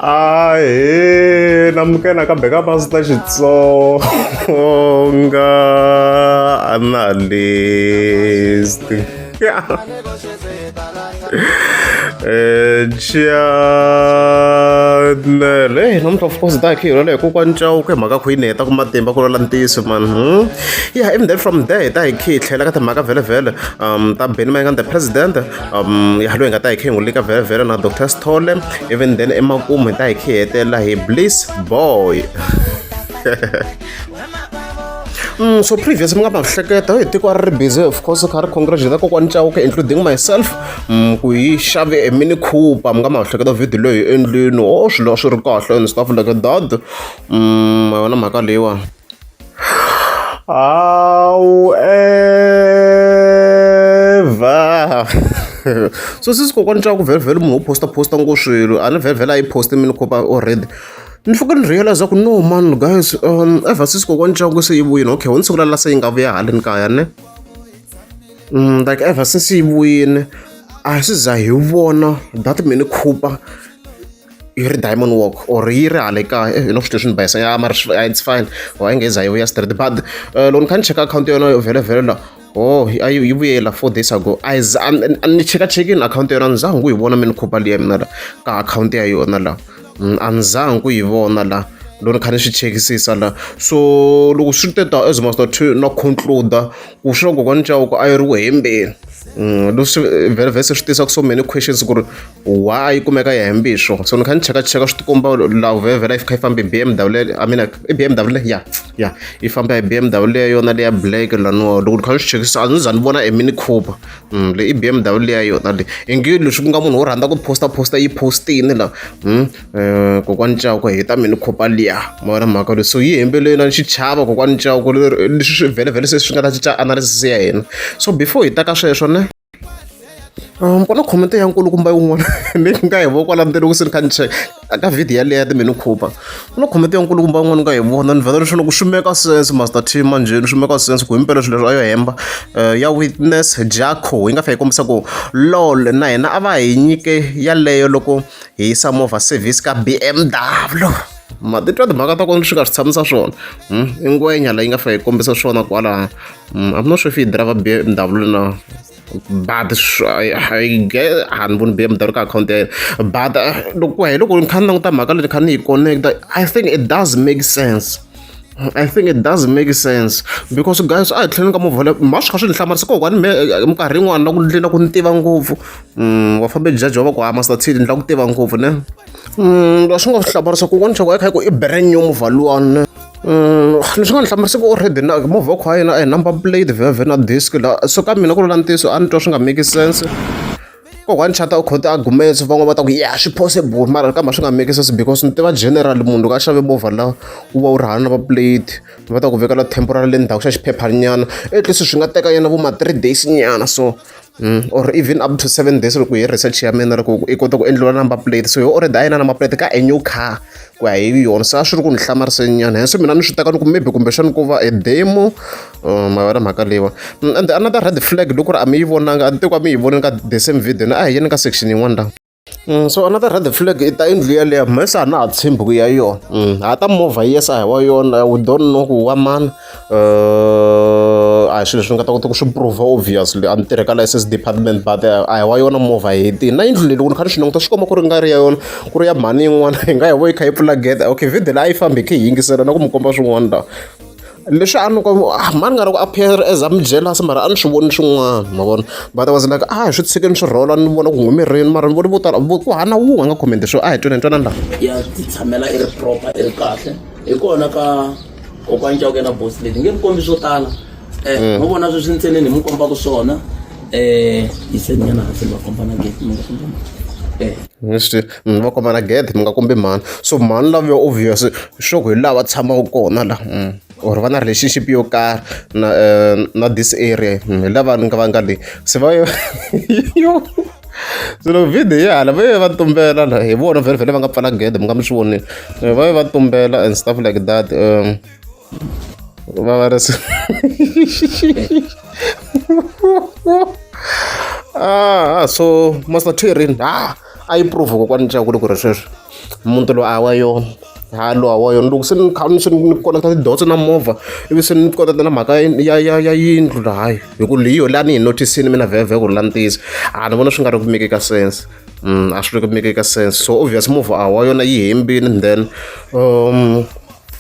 Ahee, namukela kambe ka Pastor Xitsonga analyst. Chanele namuntlha of course da khi hilo kokwana Chauke hi mhaka ku yini heta ku matimba ku lwela ntiyiso man. Yeah, even then from there hi ta hi khi hi tlhela ka timhaka vhele ta Benny Mayengani the president ya loyi hi nga ta hi khi hi n'wi lika vhele na Dr. Sithole, even then emakumu hi ta hi khi hi hetelela hi Bliss Boy. So previous mi nga ma hleketa hi tiko ri busy of course kha ri congratulate kokwana Chauke including myself ku hi xave a Mini Cooper. Mi nga ma hleketa video leyi hi endlini swilo swi ri kahle and stuff like that. Ma vona mhaka leyiwa however so sisi kokwana Chauke vhele munhu wo posta ngo swilo a ni vhele a yi poste Mini Cooper already. Ni fika ni realize ku no man guys ever since kokwana Chauke se yi vuyini okay wo ni sungula la se yi nga vuya haleni kaya ne like ever since yi vuyini a swi za hi vona that Mini Cooper yi ri Diamond Walk or yi ri hale kaya you know swilo swi ni bayisa ya mara it's fine wa yi nge za yi vuya straight but loko ni kha ni cheka akhawunti ya yona vhele la yi vuyela 4 days ago ni chekachekini akhawunti ya yona ni zangi ku yi vona Mini Cooper liya mina la ka akhawunti ya yona la a ni zangi ku yi vona la loko ni kha ni swi chekisisa la so loko swi teta as much to na conclude ku swi kokwana Chauke a yi ri wehembeni leswi vhele swi tisa so many questions ku ri why yi kumeka yi hembe swo so ni kha ni cheka swi tikomba laha vhele yi fika yi famba hi BMW I mean i BMW ya yi famba hi BMW leya yona leya black laniwa loko ni kha ni swi chekisisa a ni za ni vona a Mini Cooper leyi i BMW leya yona leyi i nge leswi ku nga munhu wo rhandza ku posta yi postini la kokwana Chauke hi ta Mini Cooper liya ma vona mhaka leyi so yi hembeleni na xichava kokwana Chauke leswi swi vhele se swi nga ta cinca analysis ya hina so before hi ta ka sweswo ne mpona comment ya nkulukumba yin'wana leyi nga hi vona kwala ndzeni loko se ni kha ni cheka ka video yaleyo ya ti Mini Cooper ku na comment ya nkulukumba yin'wana nga hi vona ni vhela leswi loko swi make sense Master T manjheni swi make sense ku himpela swilo leswi a yo hemba ya Witness Jaco yi nga fa yi kombisa ku lol na hina a va hi nyike yaleyo loko hi yisa movha service ka BMW ma titwa timhaka ta kona swi nga swi tshamisa swona i ngwenya la yi nga fa yi kombisa swona kwalaha I'm not sure if yi driver BMW na but I get a ni voni BMW ka akhawunti ya yena but loko ni kha ni languta mhaka leyi kha ni yi connecta I think it does make sense because guys a hi tlheleni ka movha ma swi kha swi ni hlamarisa kokwana minkarhi yin'wana na ku ndlina ku ni tiva ngopfu wa fambe jaji wa va ku Master T ni la ku tiva ngopfu ne leswi nga swi hlamarisa kokwana Chauke a kha ku i brand new movha luwani leswi nga ni hlamarisa ku already na movha wa kha yena a hi number plate vhele na disc la so ka mina ku lula ntiyiso a ni twa swi nga make sense kokwana Chata u khoti arguments van'wana va ta ku yeah swi possible mara kambe swi nga make sense because ni tiva general munhu loko a xave movha la wu va wu ri hana number plate va ta ku vekela temporary le ndzhaku xa xiphephanyana at least swi nga teka yena vo ma 3 days nyana so or even up to 7 days loko hi research ya mina loko i kota ku endliwa number plate so yo already a yi na number plate ka a new car ku ya hi yona se a swi ri ku ni hlamarisa nyana henso mina ni swi teka ni ku maybe kumbexani ku va a demo ma vona mhaka leyiwa and another red flag loko ri a mi yi vonanga a ni tiko a mi yi vonini ka the same video a hi yeni ka section yin'wana la so another red flag i ta endlu yaleyo mesa a na ha tshembi ku ya yona ha ta movha yes a hi wa yona we don't know ku wa mani a hi swilo leswi nga ta kota ku swi prove obviously a ni tirhe ka license department but a hi wa yona movha hi tini na yindlu leyi loko ni kha ni swi languta swi komba ku ri nga ri ya yona ku ri ya mhani yin'wana hi nga hi vo yi kha yi pfula gede okay video la a yi fambi hi kha hi yingisela na ku mi komba swin'wana la leswi a ni ko mani nga ri ku appear as I'm jealous mara a ni swi voni swin'wana ma vona but I was like hi swi tshikeni swi rola ni vona ku humirini mara ni voni vo tala ku hana wu nga comment swo hi twanani laha ya ti tshamela i ri proper i ri kahle hi kona ka kokwana Chauke na boss lady nge mi kombi swo tala mo vona sweswi ntsenini hi mi kombaka swona hi senyana hansi va komba na gate mi nga komba va komba na gede mi nga kombi mani so mani lavo obvious swo ku hi lava tshamaka kona la or va na relationship yo karhi na this area hi lava ni nga va nga leyi se va yo so loko video ya hala va va tumbela la hi vona vhele va nga pfala gede mi nga mi swi vonini va va tumbela and stuff like that va va ri So Master Terry a yi prove kokwani ncako loko ri sweswo muti loyi a wa yona lowa wa yona loko se ni kha se ni konekta tidotso na movha ivi se ni konekta na mhaka ya yindlu hayi hi ku leyi yo laha ni hi notisini mina vhevhe ku ri la ntiyiso ni vona swi nga ri ku make-eka sense a swi ri ku make-eka sense so obvious movha wa yona yi hembini and then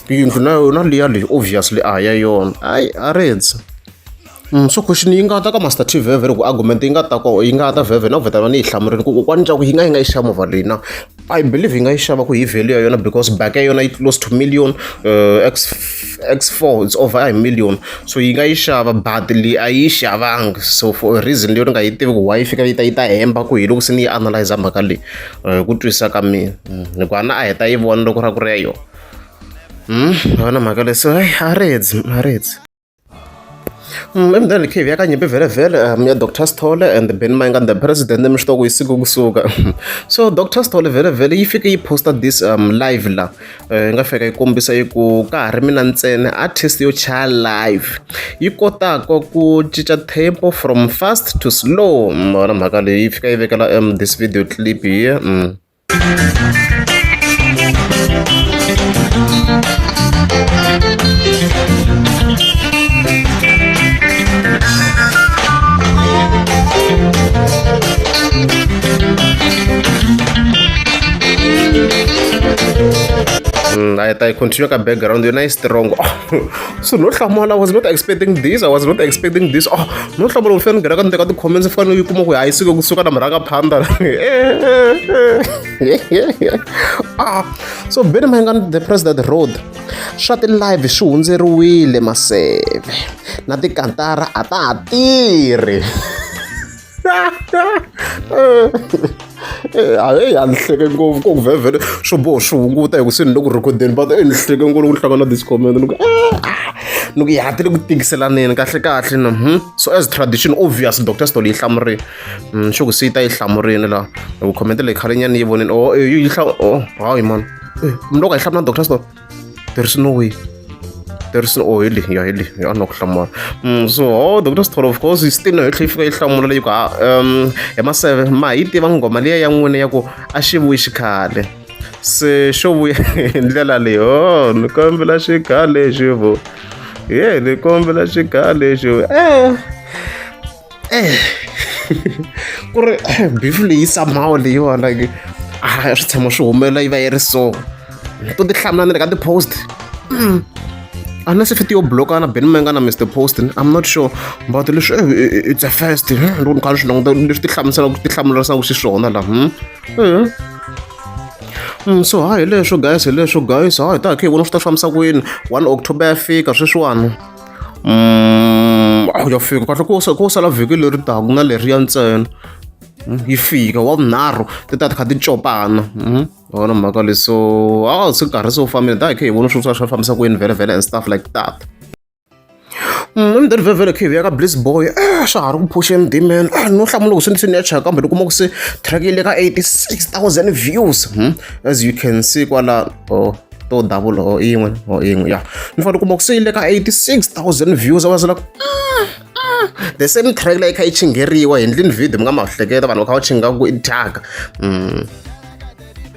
yindlu na yona liya leyi obviously ya yona a redzi so question yi nga ta ka Master T vhevhe loko argument yi nga ta vhevhe na ku vheta ni yi hlamurile ku kokwani ncako yi nga yi xava movha leyi na I believe yi nga yi xava ku hi value ya yona because back ya yona yi close to million X4 it's over a million so yi nga yi xava but leyi a yi xavanga so for a reason leyi ni nga yi tivi ku why yi fika yi ta hemba ku hi loko se ni yi analyze mhaka leyi ku twisisa ka mina hikuva a heta yi vona loko ra ku ri ya yona vona mhaka leyi so a redzi emndeni likhivi yakanyimpi vele ya Dr Stole and Ben Mayengani the president emixitoko yi siku kusuka so Dr Stole vele yi fike yi posta this live la yi nga fika yi kombisa yi ku ka ha ri mina ntsena artist yo chaya live yi kotaka ku cinca tempo from fast to slow vona mhaka leyi yi fika yi vekela this video clip here I continue ka background yona yi strong so no hlamula I was not expecting this no hlamula u fanele nghena ka ndeka ti-comments u fanele yi kuma ku hayi siku kusuka na mhaka phanda so Ben Mayengani the president road swa ti-live swi hundzeriwile maseve na tikantara a ta ha tirhi a ni hleke ngopfu ko ku vhevhele swo boho swi hunguta hi ku se ni le ku rhekodeni but ni hleke ngopfu loko ni hlangana na this comment ni ku yi hatile ku tikiselaneni kahle na so as tradition obvious Dr Stole yi hlamurile xo ku se yi ta yi hlamurile laha ku comment leyi khale nyani yi voneni hayi man loko a yi hlamula Dr Stole there is no way hili ya no ku hlamula so Dr Stole of course yi still no yi fika yi hlamula leyi ku hi maseve ma hi tiva nghoma liya ya n'wina ya ku a xi vuyi xikhale se xo vuya hi ndlela leyi ni kombela xikhale xivo ni kombela xikhale xivo ku ri beef leyi somehow leyiwa like swi tshama swi humelela yi va yi ri so to ti hlamula ni le ka ti-post unless if yo block na Ben Mayengani na Mr Post I'm not sure but leswi it's a first loko ni kha ni swi languta leswi ti hlamulerisaka xiswona laha so hi leswo guys hi ta khe hi vona swi ta fambisa ku yini 1 October ya fika sweswiwani ya fika kahle ko sala vhiki leri taka na leriya ntsena yi fika wa vunharhu ti ta ti kha ti copana vona mhaka leyi so se karhi se wu fambile ta hi khe hi vona swa fambisa ku yini vhele and stuff like that emndeni vhele khe hi vuya ka Bliss Boy swa ha ri ku phusha emdimeni no hlamula loko swi ni ya chaka kambe ni kuma ku se track yi le ka 86,000 views as you can see kwala to double yin'we ya ni fanele kuma ku se yi le ka 86,000 views I was like the same track leyi kha yi chingeriwa hi ndlini video mi nga ma hleketa vanhu va kha va chinga ku i thyaka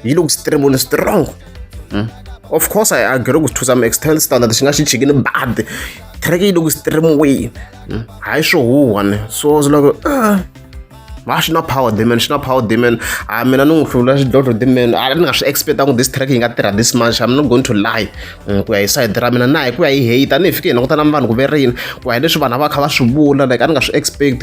yi le ku streamini strong of course I agree ku to some extent standard xi nga xi chikini bad track yi le ku streamiweni hayi swo huhwa ne so I was like xi na power demon mina ni n'wi hlula xidlodlo demon ni nga swi expectangu this track yi nga tirha this much I'm not going to lie ku ya hi side ra mina na hi ku ya hi hate ni hi fike hi languta na vanhu ku ve rini ku ya hi leswi vanhu va kha va swi vula like a ni nga swi expect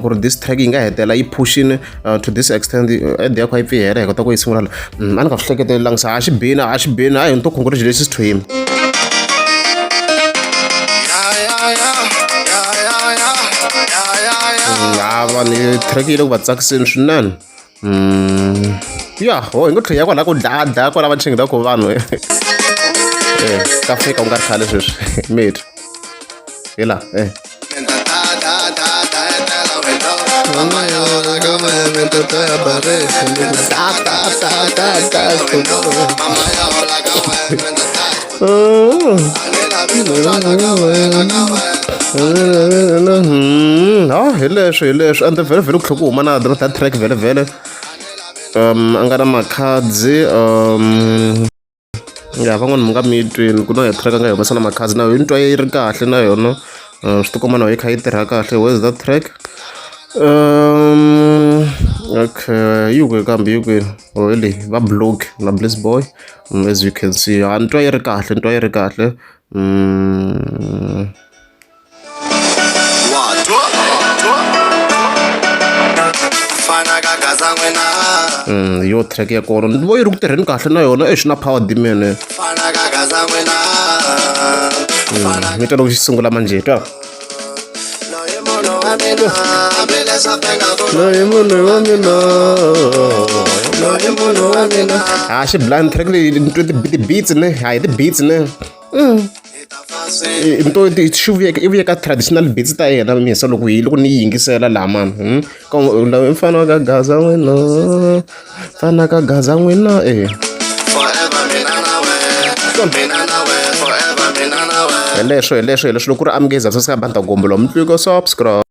ku ri this track yi nga hetela yi pushini to this extent ende ya ku yi pfi hela hi kota ku yi sungula a ni nga swi hleketelangi sa a xi bini hayi ni to congratulations to him vanhu track yi le ku va tsakiseni swinene ya hi ngo tlhela kwala ku dlaya kwala va chingetaku vanhu ka fika u nga ri khale sweswi mate hi la hi leswi ende vhele ku tlhe ku huma na that track vhele a nga na makhadzi ya van'wani mi nga mi twini ku na hi track a nga humesa na makhadzi na yona twa yi ri kahle na yona swi tikomba na yi kha yi tirha kahle where's that track okay yi kwe kambe yi kwini really va blog na bliss boy as you can see ni twa yi ri kahle yo track ya kona ni vo yi ri ku tirheni kahle na yona na power dimene mi twa loko xi sungula manje twa xi blind track leyi ni twe ti-beats ne hayi ti-beats ne xi vuye ka traditional beats ta yena misa loko ni yingisela laha mani mfana ka gaza n'wina hi leswo loko ku ri amukeza sasika banta gombo lo mi tliko subscribe